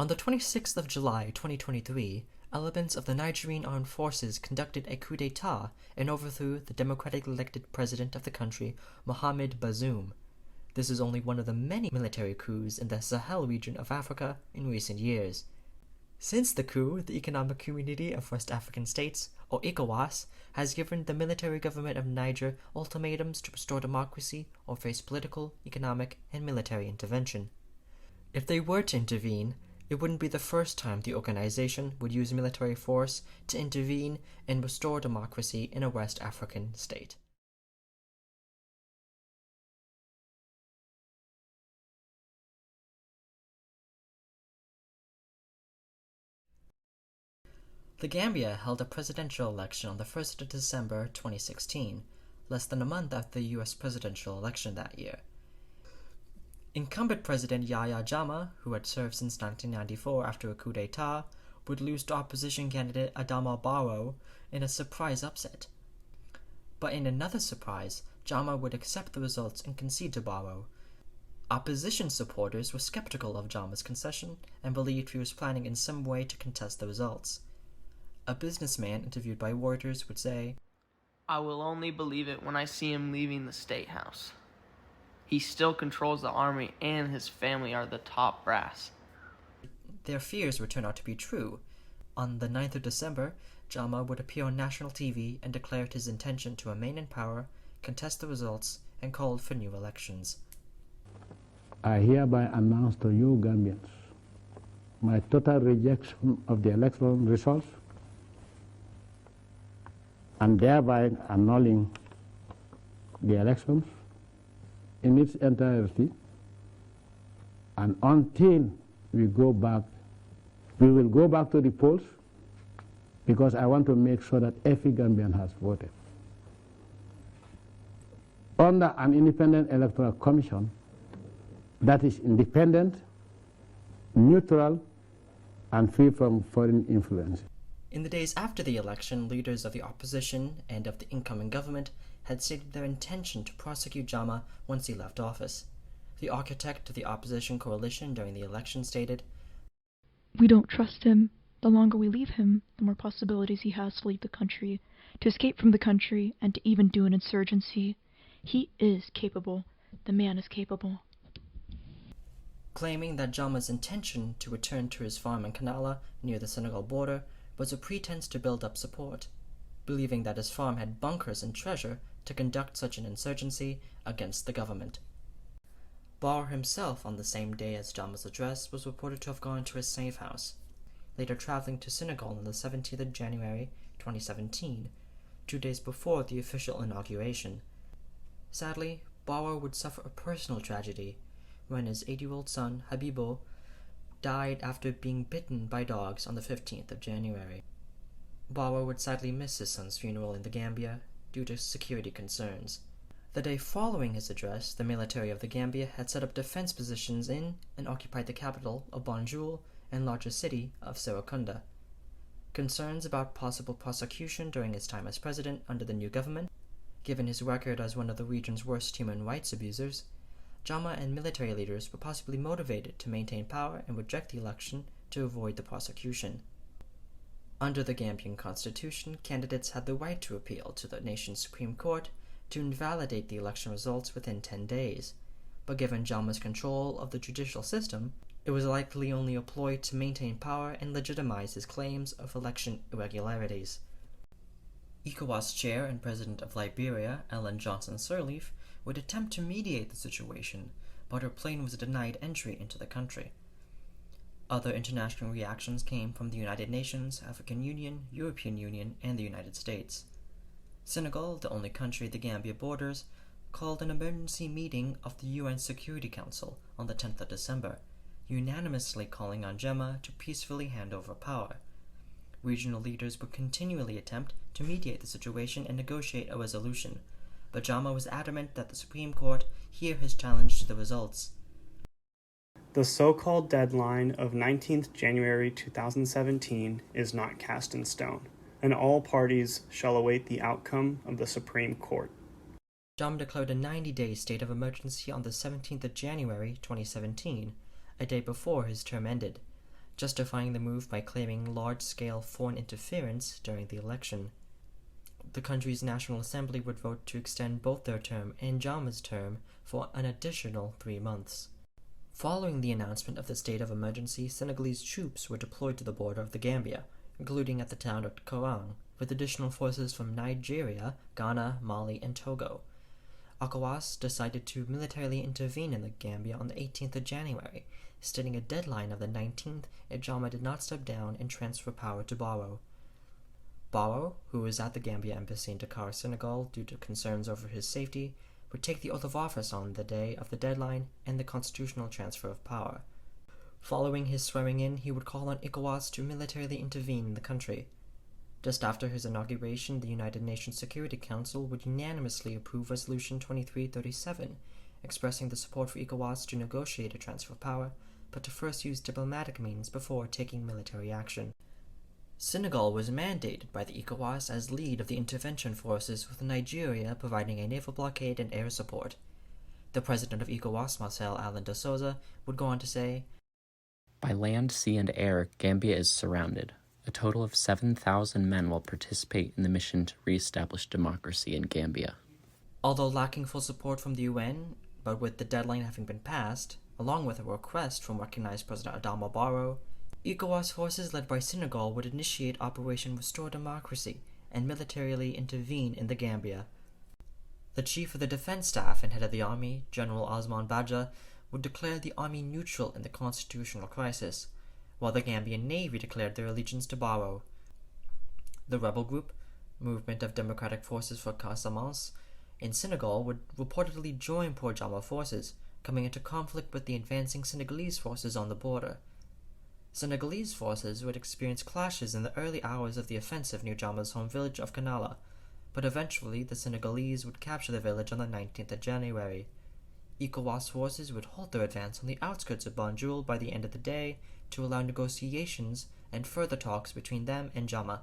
On the 26th of July 2023, elements of the Nigerian armed forces conducted a coup d'etat and overthrew the democratically elected president of the country, Mohamed Bazoum. This is only one of the many military coups in the Sahel region of Africa in recent years. Since the coup, the Economic Community of West African States, or ECOWAS, has given the military government of Niger ultimatums to restore democracy or face political, economic, and military intervention. If they were to intervene, it wouldn't be the first time the organization would use military force to intervene and restore democracy in a West African state. The Gambia held a presidential election on the 1st of December 2016, less than a month after the U.S. presidential election that year. Incumbent President Yahya Jammeh, who had served since 1994 after a coup d'etat, would lose to opposition candidate Adama Barrow in a surprise upset. But in another surprise, Jammeh would accept the results and concede to Barrow. Opposition supporters were skeptical of Jammeh's concession and believed he was planning in some way to contest the results. A businessman interviewed by Reuters would say, "I will only believe it when I see him leaving the State House. He still controls the army and his family are the top brass." Their fears would turn out to be true. On the 9th of December, Jammeh would appear on national TV and declared his intention to remain in power, contest the results, and called for new elections. I hereby announce to you Gambians my total rejection of the electoral results and thereby annulling the elections in its entirety, and until we will go back to the polls, because I want to make sure that every Gambian has voted. Under an independent electoral commission that is independent, neutral, and free from foreign influence. In the days after the election, leaders of the opposition and of the incoming government had stated their intention to prosecute Jammeh once he left office. The architect of the opposition coalition during the election stated, "We don't trust him. The longer we leave him, the more possibilities he has to leave the country, to escape from the country, and to even do an insurgency. He is capable. The man is capable." Claiming that Jammeh's intention to return to his farm in Kanala near the Senegal border was a pretense to build up support, believing that his farm had bunkers and treasure to conduct such an insurgency against the government. Barr himself, on the same day as Jammeh's address, was reported to have gone to his safe house, later traveling to Senegal on the 17th of January 2017, 2 days before the official inauguration. Sadly, Barrow would suffer a personal tragedy when his 8-year-old son, Habibo, died after being bitten by dogs on the 15th of January. Barrow would sadly miss his son's funeral in the Gambia due to security concerns. The day following his address, the military of the Gambia had set up defense positions in and occupied the capital of Banjul and larger city of Serekunda. Concerns about possible prosecution during his time as president under the new government, given his record as one of the region's worst human rights abusers, Jammeh and military leaders were possibly motivated to maintain power and reject the election to avoid the prosecution. Under the Gambian constitution, candidates had the right to appeal to the nation's Supreme Court to invalidate the election results within 10 days, but given Jammeh's control of the judicial system, it was likely only a ploy to maintain power and legitimize his claims of election irregularities. ECOWAS chair and president of Liberia, Ellen Johnson Sirleaf, would attempt to mediate the situation, but her plane was denied entry into the country. Other international reactions came from the United Nations, African Union, European Union, and the United States. Senegal, the only country the Gambia borders, called an emergency meeting of the UN Security Council on the 10th of December, unanimously calling on Jammeh to peacefully hand over power. Regional leaders would continually attempt to mediate the situation and negotiate a resolution, but Jammeh was adamant that the Supreme Court hear his challenge to the results. The so-called deadline of 19th January 2017 is not cast in stone, and all parties shall await the outcome of the Supreme Court. Jammeh declared a 90-day state of emergency on the 17th of January 2017, a day before his term ended. justifying the move by claiming large-scale foreign interference during the election. The country's National Assembly would vote to extend both their term and Jama's term for an additional 3 months. Following the announcement of the state of emergency, Senegalese troops were deployed to the border of the Gambia, including at the town of Korang, with additional forces from Nigeria, Ghana, Mali, and Togo. ECOWAS decided to militarily intervene in the Gambia on the 18th of January, stating a deadline of the 19th if Jama did not step down and transfer power to Barrow. Barrow, who was at the Gambia embassy in Dakar, Senegal, due to concerns over his safety, would take the oath of office on the day of the deadline and the constitutional transfer of power. Following his swearing-in, he would call on ECOWAS to militarily intervene in the country. Just after his inauguration, the United Nations Security Council would unanimously approve Resolution 2337, expressing the support for ECOWAS to negotiate a transfer of power, but to first use diplomatic means before taking military action. Senegal was mandated by the ECOWAS as lead of the intervention forces, with Nigeria providing a naval blockade and air support. The president of ECOWAS, Marcel Alain de Souza, would go on to say, "By land, sea, and air, Gambia is surrounded. A total of 7,000 men will participate in the mission to re-establish democracy in Gambia." Although lacking full support from the UN, but with the deadline having been passed, along with a request from recognized President Adama Barrow, ECOWAS forces led by Senegal would initiate Operation Restore Democracy and militarily intervene in the Gambia. The chief of the defense staff and head of the army, General Osman Badja, would declare the army neutral in the constitutional crisis, while the Gambian Navy declared their allegiance to Barrow. The rebel group, Movement of Democratic Forces for Casamance, in Senegal would reportedly join pro-Jama forces, coming into conflict with the advancing Senegalese forces on the border. Senegalese forces would experience clashes in the early hours of the offensive near Jama's home village of Kanala, but eventually the Senegalese would capture the village on the 19th of January. ECOWAS forces would halt their advance on the outskirts of Banjul by the end of the day to allow negotiations and further talks between them and Jama.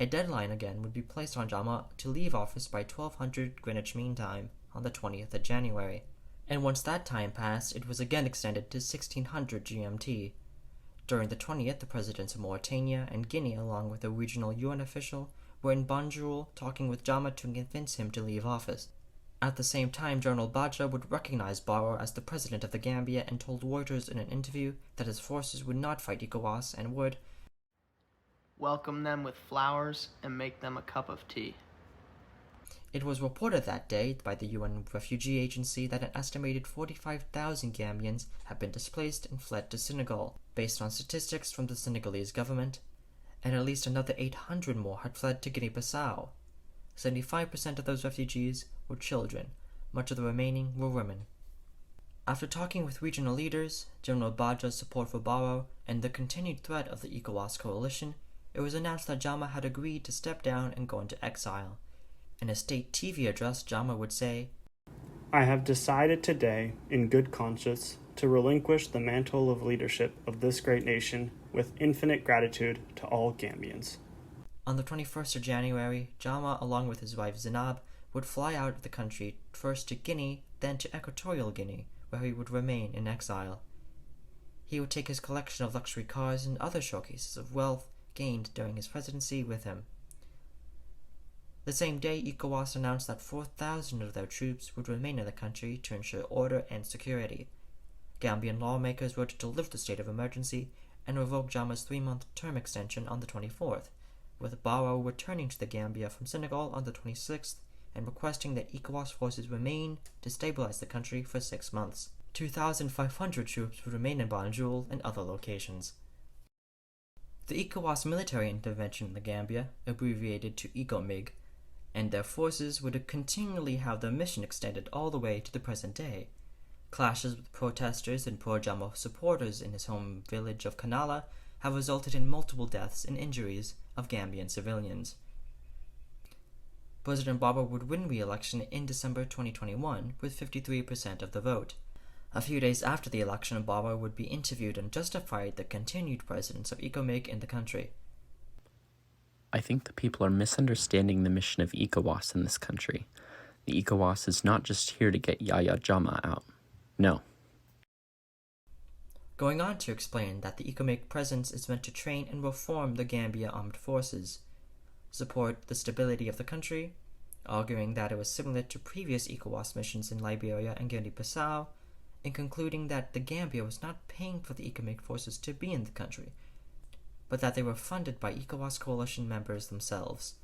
A deadline again would be placed on Jama to leave office by 1200 Greenwich Mean Time on the 20th of January, and once that time passed, it was again extended to 1600 GMT. During the 20th, the presidents of Mauritania and Guinea, along with a regional UN official, were in Banjul talking with Jama to convince him to leave office. At the same time, General Badja would recognize Barrow as the president of the Gambia and told Reuters in an interview that his forces would not fight ECOWAS and would welcome them with flowers and make them a cup of tea. It was reported that day by the UN Refugee Agency that an estimated 45,000 Gambians had been displaced and fled to Senegal, based on statistics from the Senegalese government, and at least another 800 more had fled to Guinea-Bissau. 75% of those refugees were children, much of the remaining were women. After talking with regional leaders, General Badja's support for Barrow, and the continued threat of the ECOWAS coalition, it was announced that Jama had agreed to step down and go into exile. In a state TV address, Jama would say, "I have decided today, in good conscience, to relinquish the mantle of leadership of this great nation with infinite gratitude to all Gambians." On the 21st of January, Jama, along with his wife Zainab, would fly out of the country, first to Guinea, then to Equatorial Guinea, where he would remain in exile. He would take his collection of luxury cars and other showcases of wealth gained during his presidency with him. The same day, ECOWAS announced that 4,000 of their troops would remain in the country to ensure order and security. Gambian lawmakers voted to lift the state of emergency and revoke Jama's 3-month term extension on the 24th, with Barrow returning to the Gambia from Senegal on the 26th and requesting that ECOWAS forces remain to stabilize the country for 6 months. 2,500 troops would remain in Banjul and other locations. The ECOWAS military intervention in the Gambia, abbreviated to ECOMIG, and their forces would continually have their mission extended all the way to the present day. Clashes with protesters and pro-Jama supporters in his home village of Kanala have resulted in multiple deaths and injuries of Gambian civilians. President Barrow would win re-election in December 2021 with 53% of the vote. A few days after the election, Barrow would be interviewed and justified the continued presence of ECOMIG in the country. "I think the people are misunderstanding the mission of ECOWAS in this country. The ECOWAS is not just here to get Yahya Jammeh out. No." going on to explain that the ECOMIG presence is meant to train and reform the Gambia armed forces, support the stability of the country, arguing that it was similar to previous ECOWAS missions in Liberia and Guinea-Bissau, and concluding that the Gambia was not paying for the ECOMIG forces to be in the country, but that they were funded by ECOWAS coalition members themselves.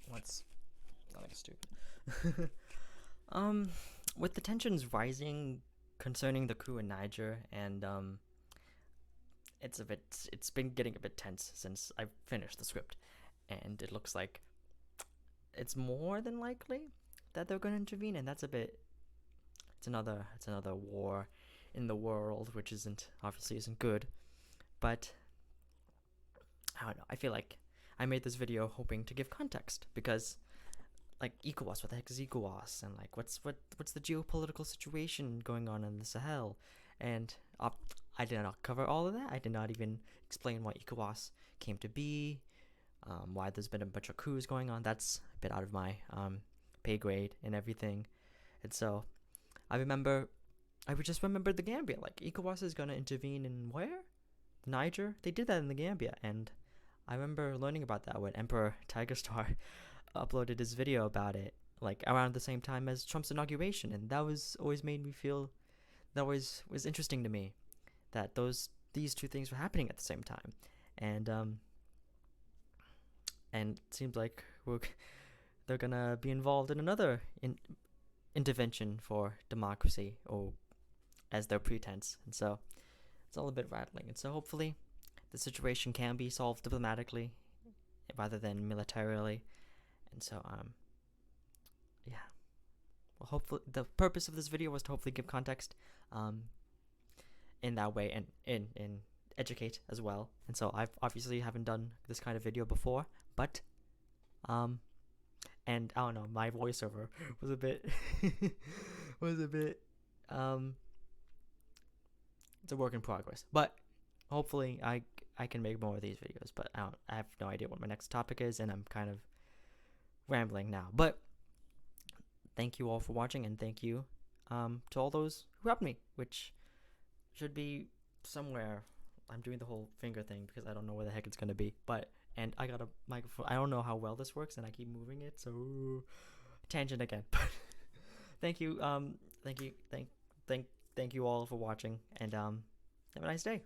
What's nothing stupid. With the tensions rising concerning the coup in Niger, and it's been getting a bit tense since I finished the script, and it looks like it's more than likely that they're going to intervene, and it's another war in the world, which obviously isn't good. But I don't know, I feel like I made this video hoping to give context, because like ECOWAS, what the heck is ECOWAS, and like what's the geopolitical situation going on in the Sahel, and I did not cover all of that. I did not even explain why ECOWAS came to be, why there's been a bunch of coups going on. That's a bit out of my pay grade and everything. And so I would just remember the Gambia, like ECOWAS is gonna intervene in where? Niger? They did that in the Gambia, and I remember learning about that when Emperor Tiger Star uploaded his video about it, like around the same time as Trump's inauguration, and that was always made me feel, that was interesting to me, that these two things were happening at the same time, and it seems like they're gonna be involved in another intervention for democracy, or as their pretense, and so it's all a bit rattling, and so hopefully the situation can be solved diplomatically rather than militarily. And so yeah, well, hopefully the purpose of this video was to hopefully give context in that way, and in educate as well. And so I've obviously haven't done this kind of video before, but and I don't know, my voiceover was a bit it's a work in progress, but hopefully I can make more of these videos. But I have no idea what my next topic is, and I'm kind of rambling now. But thank you all for watching, and thank you to all those who helped me, which should be somewhere. I'm doing the whole finger thing because I don't know where the heck it's gonna be, and I got a microphone. I don't know how well this works, and I keep moving it, so tangent again. But thank you, thank you all for watching, and have a nice day.